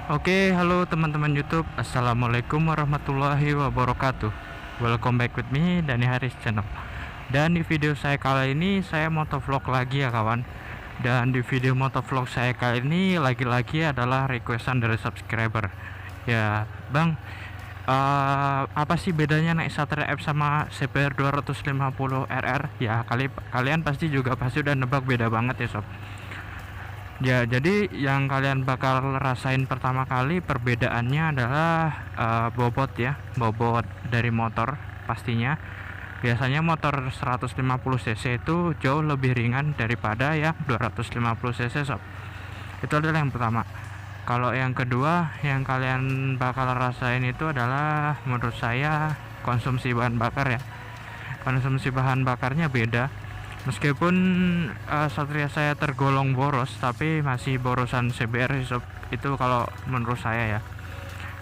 Oke, halo teman-teman YouTube. Assalamualaikum warahmatullahi wabarakatuh. Welcome back with me, Dani Haris Channel. Dan di video saya kali ini saya motovlog lagi ya kawan. Dan di video motovlog saya kali ini lagi-lagi adalah requestan dari subscriber. Ya, Bang, apa sih bedanya naik Satria F sama CBR 250 RR? Ya, kalian pasti udah nebak beda banget ya sob. Ya, jadi yang kalian bakal rasain pertama kali perbedaannya adalah bobot ya, bobot dari motor pastinya. Biasanya motor 150 cc itu jauh lebih ringan daripada yang 250 cc sob. Itu adalah yang pertama. Kalau yang kedua yang kalian bakal rasain itu adalah menurut saya konsumsi bahan bakar ya. Konsumsi bahan bakarnya beda. Meskipun Satria saya tergolong boros, tapi masih borosan CBR itu kalau menurut saya ya.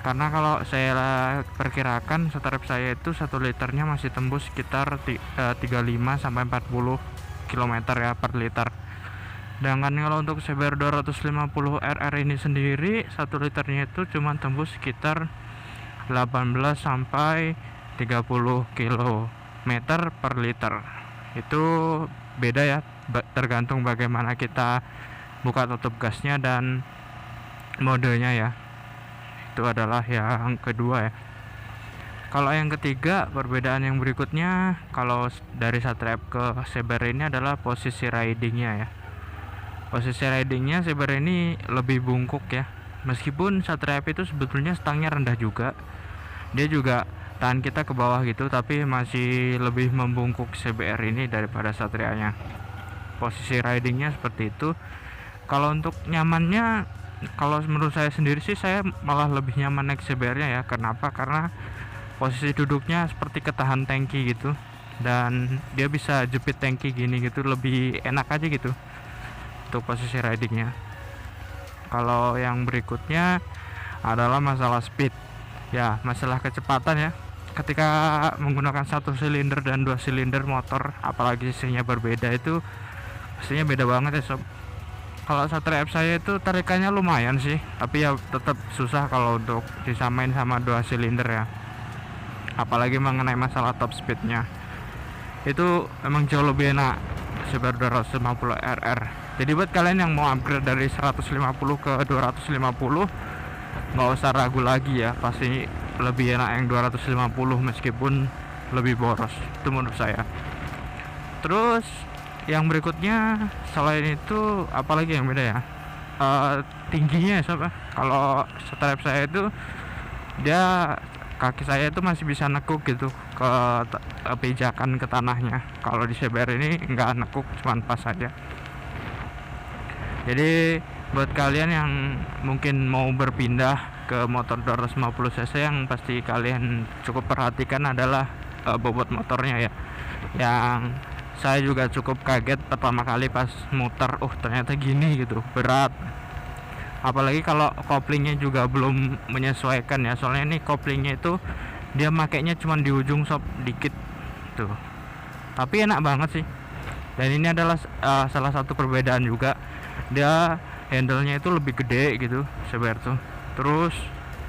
Karena kalau saya perkirakan Satria saya itu 1 liternya masih tembus sekitar 35 sampai 40 km ya per liter. Sedangkan kalau untuk CBR 250 RR ini sendiri 1 liternya itu cuma tembus sekitar 18 sampai 30 km per liter. Itu beda ya, tergantung bagaimana kita buka tutup gasnya dan modenya ya. Itu adalah yang kedua ya. Kalau yang ketiga, perbedaan yang berikutnya kalau dari Satria ke CBR ini adalah posisi ridingnya ya. Posisi ridingnya CBR ini lebih bungkuk ya. Meskipun Satria itu sebetulnya stangnya rendah juga, dia juga tahan kita ke bawah gitu, tapi masih lebih membungkuk CBR ini daripada Satrianya. Posisi ridingnya seperti itu. Kalau untuk nyamannya, kalau menurut saya sendiri sih saya malah lebih nyaman naik CBR-nya ya. Kenapa? Karena posisi duduknya seperti ketahan tangki gitu, dan dia bisa jepit tangki gini gitu, lebih enak aja gitu untuk posisi ridingnya. Kalau yang berikutnya adalah masalah speed ya, masalah kecepatan ya. Ketika menggunakan 1 silinder dan 2 silinder motor, apalagi cc-nya berbeda, itu pastinya beda banget ya sob. Kalau Satria F saya itu tarikannya lumayan sih, tapi ya tetap susah kalau untuk disamain sama 2 silinder ya. Apalagi mengenai masalah top speednya, itu emang jauh lebih enak CBR 250 RR. Jadi buat kalian yang mau upgrade dari 150 ke 250, nggak usah ragu lagi ya, pasti lebih enak yang 250 meskipun lebih boros, itu menurut saya. Terus yang berikutnya selain itu apalagi yang beda ya, tingginya ya sob. Kalau Satria saya itu dia kaki saya itu masih bisa nekuk gitu ke pijakan ke tanahnya. Kalau di CBR ini nggak nekuk, cuman pas saja. Jadi buat kalian yang mungkin mau berpindah ke motor 250 cc, yang pasti kalian cukup perhatikan adalah bobot motornya ya. Yang saya juga cukup kaget pertama kali pas muter, ternyata gini gitu, berat. Apalagi kalau koplingnya juga belum menyesuaikan ya, soalnya ini koplingnya itu dia makainya cuma di ujung sob, dikit tuh, tapi enak banget sih. Dan ini adalah salah satu perbedaan juga, dia handle-nya itu lebih gede gitu CBR tuh. Terus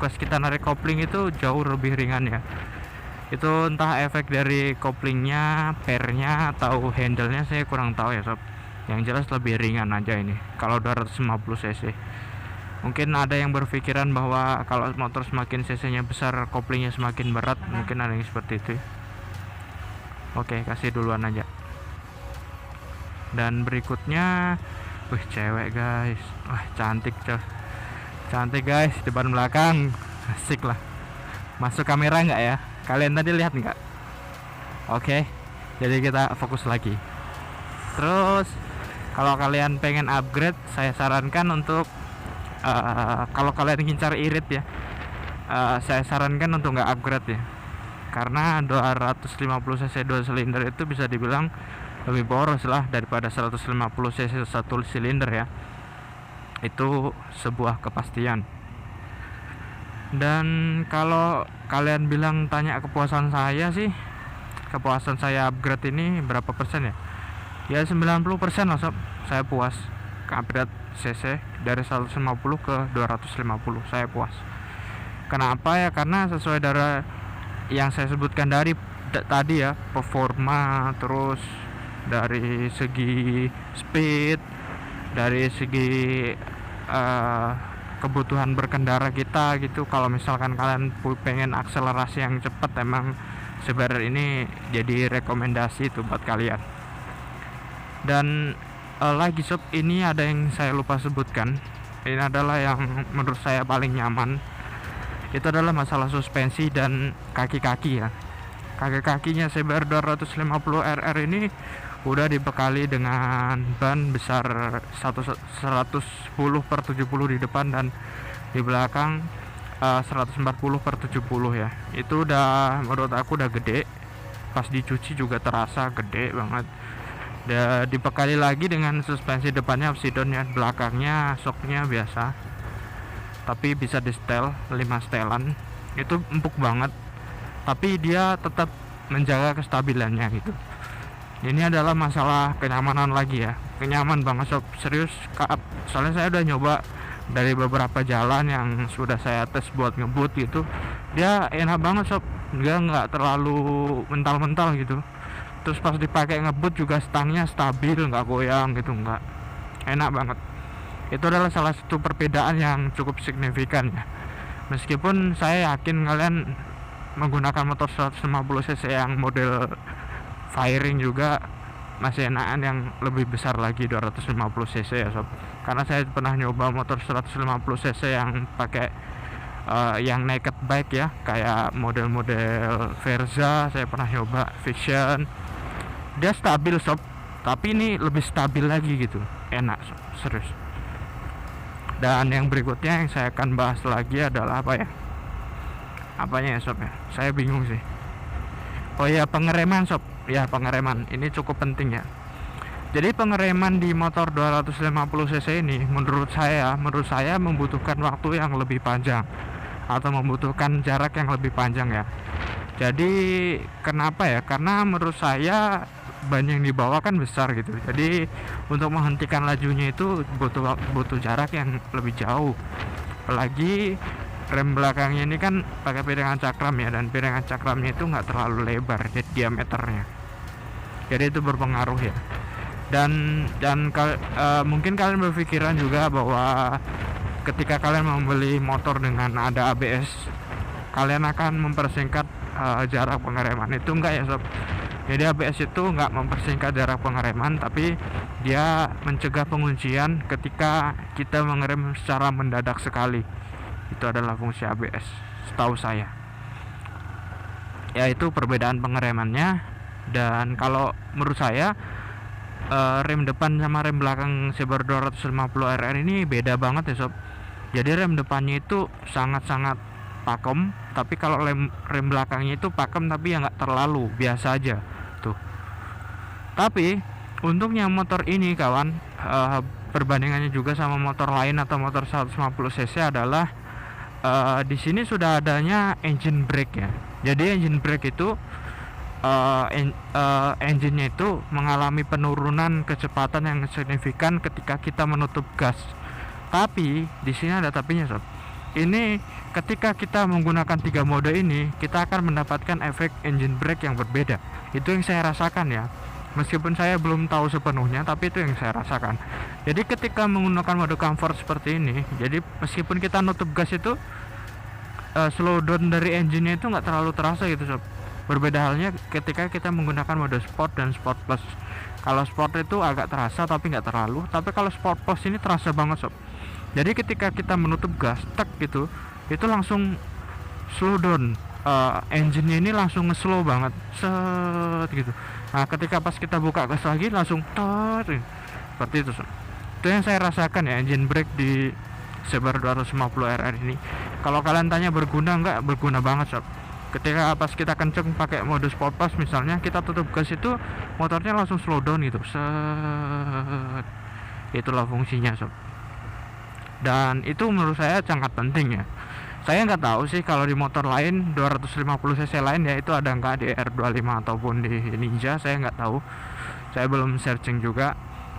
pas kita narik kopling itu jauh lebih ringan ya. Itu entah efek dari koplingnya, pairnya, atau handle-nya, saya kurang tahu ya sob. Yang jelas lebih ringan aja ini kalau 250 cc. Mungkin ada yang berpikiran bahwa kalau motor semakin cc-nya besar, koplingnya semakin berat. Mungkin ada yang seperti itu. Oke, kasih duluan aja. Dan berikutnya, cewek guys, cantik coy, cantik guys, depan belakang, asik lah. Masuk kamera nggak ya? Kalian tadi lihat nggak? Oke, jadi kita fokus lagi. Terus kalau kalian pengen upgrade, saya sarankan untuk kalau kalian ngincar irit ya, saya sarankan untuk nggak upgrade ya. Karena 250 cc 2 silinder itu bisa dibilang lebih boros lah daripada 150 cc 1 silinder ya. Itu sebuah kepastian. Dan kalau kalian bilang tanya kepuasan saya sih, kepuasan saya upgrade ini berapa persen ya? Ya 90% lah sob, saya puas upgrade cc dari 150 ke 250 saya puas. Kenapa ya? Karena sesuai dari yang saya sebutkan tadi ya, performa, terus dari segi speed, dari segi kebutuhan berkendara kita gitu. Kalau misalkan kalian pengen akselerasi yang cepat, emang Sebar ini jadi rekomendasi itu buat kalian. Dan lagi sob, ini ada yang saya lupa sebutkan. Ini adalah yang menurut saya paling nyaman. Itu adalah masalah suspensi dan kaki-kaki ya. Kaki-kakinya Sebar 250 RR ini udah dibekali dengan ban besar 110/70 di depan, dan di belakang 140/70 ya. Itu udah, menurut aku udah gede. Pas dicuci juga terasa gede banget. Dibekali lagi dengan suspensi depannya Upsidon ya, belakangnya shocknya biasa, tapi bisa di setel 5 setelan. Itu empuk banget, tapi dia tetap menjaga kestabilannya gitu. Ini adalah masalah kenyamanan lagi ya, kenyaman banget sob, serius. Soalnya saya udah nyoba dari beberapa jalan yang sudah saya tes buat ngebut gitu, dia enak banget sob, dia nggak terlalu mental-mental gitu. Terus pas dipakai ngebut juga stangnya stabil, nggak goyang gitu, nggak, enak banget. Itu adalah salah satu perbedaan yang cukup signifikan ya. Meskipun saya yakin kalian menggunakan motor 150 cc yang model firing juga masih enakan yang lebih besar lagi 250 cc ya sob. Karena saya pernah nyoba motor 150 cc yang pakai yang naked bike ya, kayak model-model Verza, saya pernah nyoba Vision. Dia stabil sob, tapi ini lebih stabil lagi gitu, enak sob, serius. Dan yang berikutnya yang saya akan bahas lagi adalah apa ya, apanya ya sob ya, saya bingung sih. Oh ya, pengereman sob. Ya, pengereman ini cukup penting ya. Jadi pengereman di motor 250 cc ini menurut saya membutuhkan waktu yang lebih panjang, atau membutuhkan jarak yang lebih panjang ya. Jadi kenapa ya? Karena menurut saya ban yang dibawa kan besar gitu. Jadi untuk menghentikan lajunya itu butuh jarak yang lebih jauh. Apalagi rem belakangnya ini kan pakai piringan cakram ya, dan piringan cakramnya itu nggak terlalu lebar diameternya, jadi itu berpengaruh ya. Dan mungkin kalian berpikiran juga bahwa ketika kalian membeli motor dengan ada ABS, kalian akan mempersingkat jarak pengereman. Itu enggak ya sob. Jadi ABS itu nggak mempersingkat jarak pengereman, tapi dia mencegah penguncian ketika kita mengerem secara mendadak sekali. Itu adalah fungsi ABS setahu saya ya. Itu perbedaan pengeremannya. Dan kalau menurut saya rem depan sama rem belakang Sebar 250 RR ini beda banget ya sob. Jadi rem depannya itu sangat-sangat pakem, tapi kalau rem belakangnya itu pakem tapi ya nggak terlalu, biasa aja tuh. Tapi untungnya motor ini kawan, perbandingannya juga sama motor lain atau motor 150 cc adalah di sini sudah adanya engine brake ya. Jadi engine brake itu engine-nya itu mengalami penurunan kecepatan yang signifikan ketika kita menutup gas. Tapi di sini ada tapinya sob. Ini ketika kita menggunakan 3 mode ini, kita akan mendapatkan efek engine brake yang berbeda. Itu yang saya rasakan ya. Meskipun saya belum tahu sepenuhnya, tapi itu yang saya rasakan. Jadi ketika menggunakan mode comfort seperti ini, jadi meskipun kita nutup gas itu slow down dari engine-nya itu nggak terlalu terasa gitu sob. Berbeda halnya ketika kita menggunakan mode sport dan sport plus. Kalau sport itu agak terasa tapi nggak terlalu, tapi kalau sport plus ini terasa banget sob. Jadi ketika kita menutup gas, tek gitu, itu langsung slow down. Engine-nya ini langsung nge-slow banget, set gitu. Nah ketika pas kita buka gas lagi langsung tot, seperti itu sob. Itu yang saya rasakan ya, engine brake di Sebar 250 RR ini. Kalau kalian tanya berguna nggak, berguna banget sob. Ketika pas kita kenceng pakai mode sport plus misalnya, kita tutup gas itu motornya langsung slow down gitu, set. Itulah fungsinya sob. Dan itu menurut saya sangat penting ya. Saya nggak tahu sih kalau di motor lain 250 cc lain ya itu ada nggak di R25 ataupun di Ninja, saya nggak tahu. Saya belum searching juga.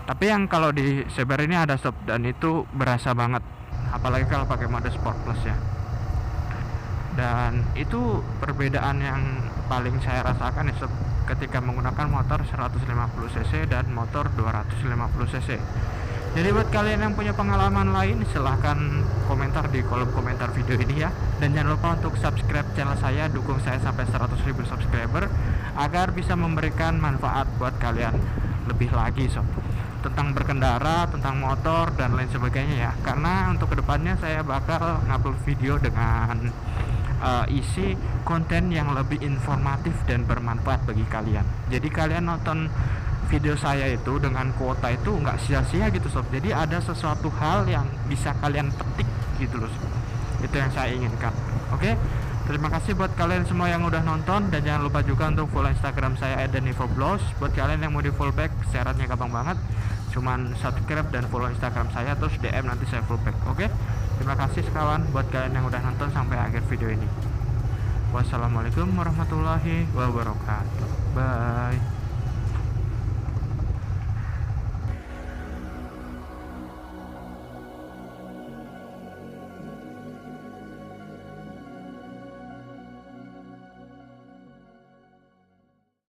Tapi yang kalau di Saber ini ada sob, dan itu berasa banget, apalagi kalau pakai mode Sport Plus ya. Dan itu perbedaan yang paling saya rasakan ya sob, ketika menggunakan motor 150 cc dan motor 250 cc. Jadi buat kalian yang punya pengalaman lain, silahkan komentar di kolom komentar video ini ya. Dan jangan lupa untuk subscribe channel saya, dukung saya sampai 100.000 subscriber agar bisa memberikan manfaat buat kalian lebih lagi sob, tentang berkendara, tentang motor dan lain sebagainya ya. Karena untuk kedepannya saya bakal ngupload video dengan isi konten yang lebih informatif dan bermanfaat bagi kalian. Jadi kalian nonton video saya itu dengan kuota itu nggak sia-sia gitu sob. Jadi ada sesuatu hal yang bisa kalian petik gitu loh sob. Itu yang saya inginkan. Oke, terima kasih buat kalian semua yang udah nonton, dan jangan lupa juga untuk follow Instagram saya @denivoblos. Buat kalian yang mau di follow back, syaratnya gampang banget, cuman subscribe dan follow Instagram saya, terus DM nanti saya follow back. Oke, terima kasih kawan buat kalian yang udah nonton sampai akhir video ini. Wassalamualaikum warahmatullahi wabarakatuh. Bye.